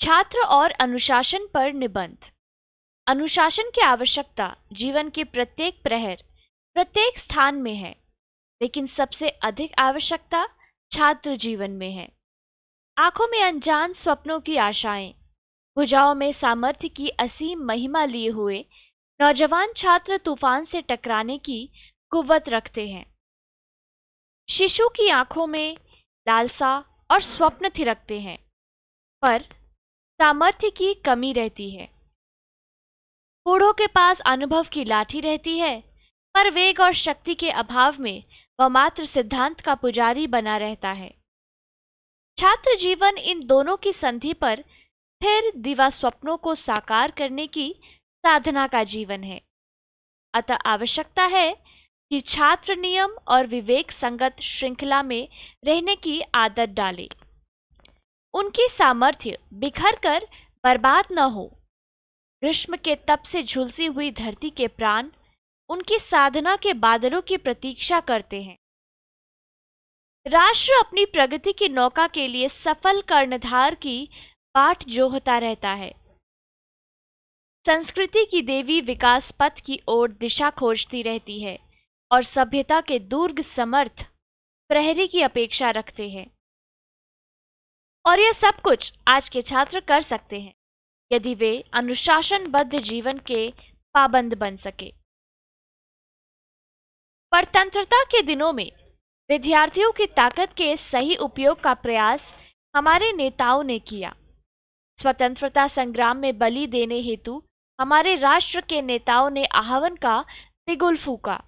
छात्र और अनुशासन पर निबंध। अनुशासन की आवश्यकता जीवन के प्रत्येक प्रहर, प्रत्येक स्थान में है, लेकिन सबसे अधिक आवश्यकता छात्र जीवन में है। आंखों में अनजान स्वप्नों की आशाएं, भुजाओं में सामर्थ्य की असीम महिमा लिए हुए नौजवान छात्र तूफान से टकराने की कुव्वत रखते हैं। शिशु की आंखों में लालसा और स्वप्न थिरकते हैं, पर सामर्थ्य की कमी रहती है। बूढ़ों के पास अनुभव की लाठी रहती है, पर वेग और शक्ति के अभाव में वह मात्र सिद्धांत का पुजारी बना रहता है। छात्र जीवन इन दोनों की संधि पर स्थिर दिवा स्वप्नों को साकार करने की साधना का जीवन है। अतः आवश्यकता है कि छात्र नियम और विवेक संगत श्रृंखला में रहने की आदत डाले। उनकी सामर्थ्य बिखर कर बर्बाद न हो। ग्रीष्म के तप से झुलसी हुई धरती के प्राण उनकी साधना के बादलों की प्रतीक्षा करते हैं। राष्ट्र अपनी प्रगति की नौका के लिए सफल कर्णधार की बाट जोहता रहता है। संस्कृति की देवी विकास पथ की ओर दिशा खोजती रहती है और सभ्यता के दुर्ग समर्थ प्रहरी की अपेक्षा रखते हैं। और यह सब कुछ आज के छात्र कर सकते हैं यदि वे अनुशासनबद्ध जीवन के पाबंद बन सके। परतंत्रता के दिनों में विद्यार्थियों की ताकत के सही उपयोग का प्रयास हमारे नेताओं ने किया। स्वतंत्रता संग्राम में बलि देने हेतु हमारे राष्ट्र के नेताओं ने आह्वान का बिगुल फूका।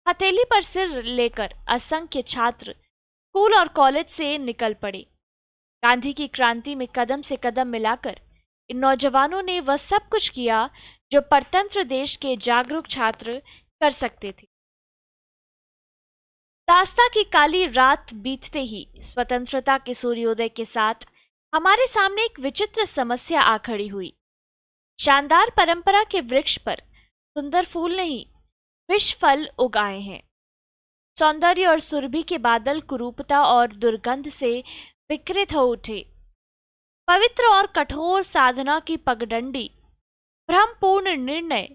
हथेली पर सिर लेकर असंख्य छात्र स्कूल और कॉलेज से निकल पड़े। गांधी की क्रांति में कदम से कदम मिलाकर इन नौजवानों ने वह सब कुछ किया जो परतंत्र देश के जागरूक छात्र कर सकते थे। दास्ता की काली रात बीतते ही स्वतंत्रता के सूर्योदय के साथ हमारे सामने एक विचित्र समस्या आ खड़ी हुई। शानदार परंपरा के वृक्ष पर सुंदर फूल नहीं, विष फल उग आए हैं। सौंदर्य और सुरभि के बादल कुरूपता और दुर्गंध से विकृत हो उठे। पवित्र और कठोर साधना की पगडंडी, भ्रमपूर्ण निर्णय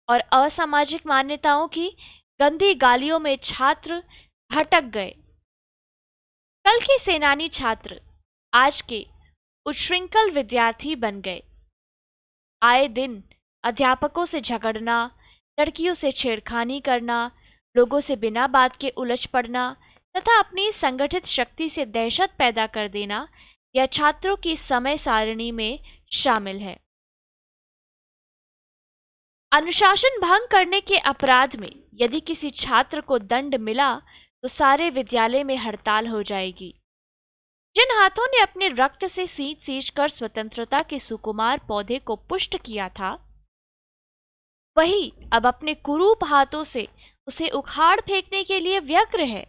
और असामाजिक मान्यताओं की गंदी गालियों में छात्र भटक गए। कल के सेनानी छात्र आज के उच्छृंखल विद्यार्थी बन गए। आए दिन अध्यापकों से झगड़ना, लड़कियों से छेड़खानी करना, लोगों से बिना बात के उलझ पड़ना तथा अपनी संगठित शक्ति से दहशत पैदा कर देना यह छात्रों की समय सारणी में शामिल है। अनुशासन भंग करने के अपराध में यदि किसी छात्र को दंड मिला तो सारे विद्यालय में हड़ताल हो जाएगी। जिन हाथों ने अपने रक्त से सींच कर स्वतंत्रता के सुकुमार पौधे को पुष्ट किया था, वही अब अपने कुरूप हाथों से उसे उखाड़ फेंकने के लिए व्यग्र है।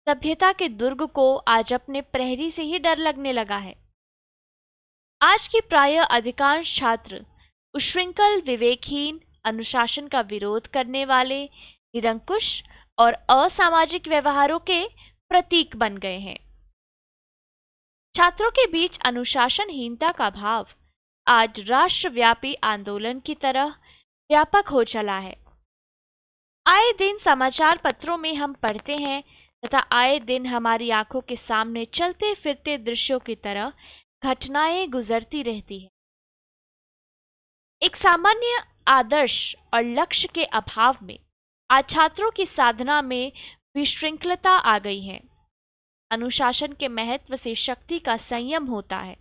सभ्यता के दुर्ग को आज अपने प्रहरी से ही डर लगने लगा है। आज की प्रायः अधिकांश छात्र उच्छृंखल, विवेकहीन, अनुशासन का विरोध करने वाले, निरंकुश और असामाजिक व्यवहारों के प्रतीक बन गए हैं। छात्रों के बीच अनुशासनहीनता का भाव आज राष्ट्रव्यापी आंदोलन की तरह व्यापक हो चला है। आए दिन समाचार पत्रों में हम पढ़ते हैं तथा आए दिन हमारी आंखों के सामने चलते फिरते दृश्यों की तरह घटनाएं गुजरती रहती हैं। एक सामान्य आदर्श और लक्ष्य के अभाव में आज छात्रों की साधना में विशृंखलता आ गई है। अनुशासन के महत्व से शक्ति का संयम होता है,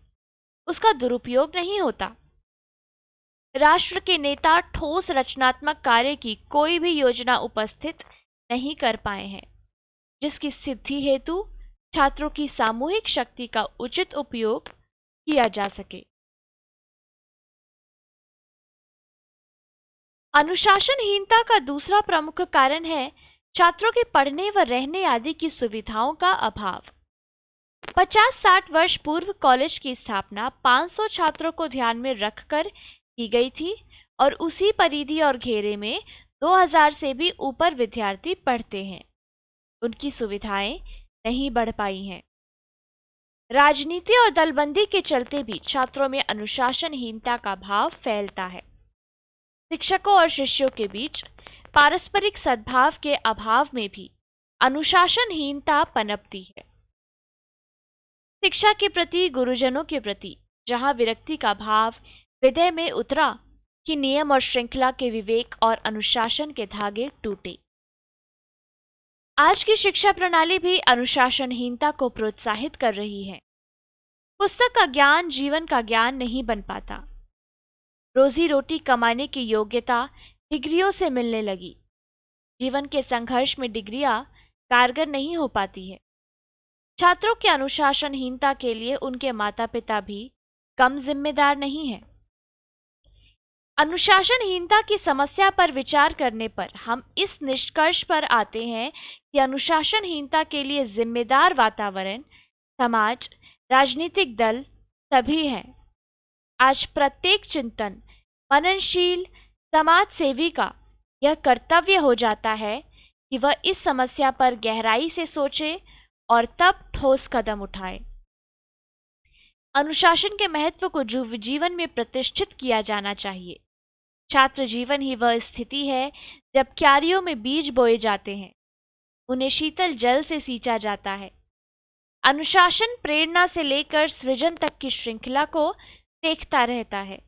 उसका दुरुपयोग नहीं होता। राष्ट्र के नेता ठोस रचनात्मक कार्य की कोई भी योजना उपस्थित नहीं कर पाए हैं, जिसकी सिद्धि हेतु छात्रों की सामूहिक शक्ति का उचित उपयोग किया जा सके। अनुशासनहीनता का दूसरा प्रमुख कारण है छात्रों के पढ़ने व रहने आदि की सुविधाओं का अभाव। 50-60 वर्ष पूर्व कॉलेज की स्थापना 500 छात्रों को ध्यान में रखकर की गई थी और उसी परिधि और घेरे में 2000 से भी ऊपर विद्यार्थी पढ़ते हैं। उनकी सुविधाएं नहीं बढ़ पाई हैं। राजनीति और दलबंदी के चलते भी छात्रों में अनुशासनहीनता का भाव फैलता है। शिक्षकों और शिष्यों के बीच पारस्परिक सद्भाव के अभाव में भी अनुशासनहीनता पनपती है। शिक्षा के प्रति, गुरुजनों के प्रति जहाँ विरक्ति का भाव हृदय में उतरा कि नियम और श्रृंखला के विवेक और अनुशासन के धागे टूटे। आज की शिक्षा प्रणाली भी अनुशासनहीनता को प्रोत्साहित कर रही है। पुस्तक का ज्ञान जीवन का ज्ञान नहीं बन पाता। रोजी रोटी कमाने की योग्यता डिग्रियों से मिलने लगी। जीवन के संघर्ष में डिग्रियां कारगर नहीं हो पाती है। छात्रों की अनुशासनहीनता के लिए उनके माता पिता भी कम जिम्मेदार नहीं हैं। अनुशासनहीनता की समस्या पर विचार करने पर हम इस निष्कर्ष पर आते हैं कि अनुशासनहीनता के लिए जिम्मेदार वातावरण, समाज, राजनीतिक दल सभी हैं। आज प्रत्येक चिंतन, मननशील समाज सेवी का यह कर्तव्य हो जाता है कि वह इस समस्या पर गहराई से सोचे और तब ठोस कदम उठाए। अनुशासन के महत्व को जीवन में प्रतिष्ठित किया जाना चाहिए। छात्र जीवन ही वह स्थिति है जब क्यारियों में बीज बोए जाते हैं, उन्हें शीतल जल से सींचा जाता है। अनुशासन प्रेरणा से लेकर सृजन तक की श्रृंखला को देखता रहता है।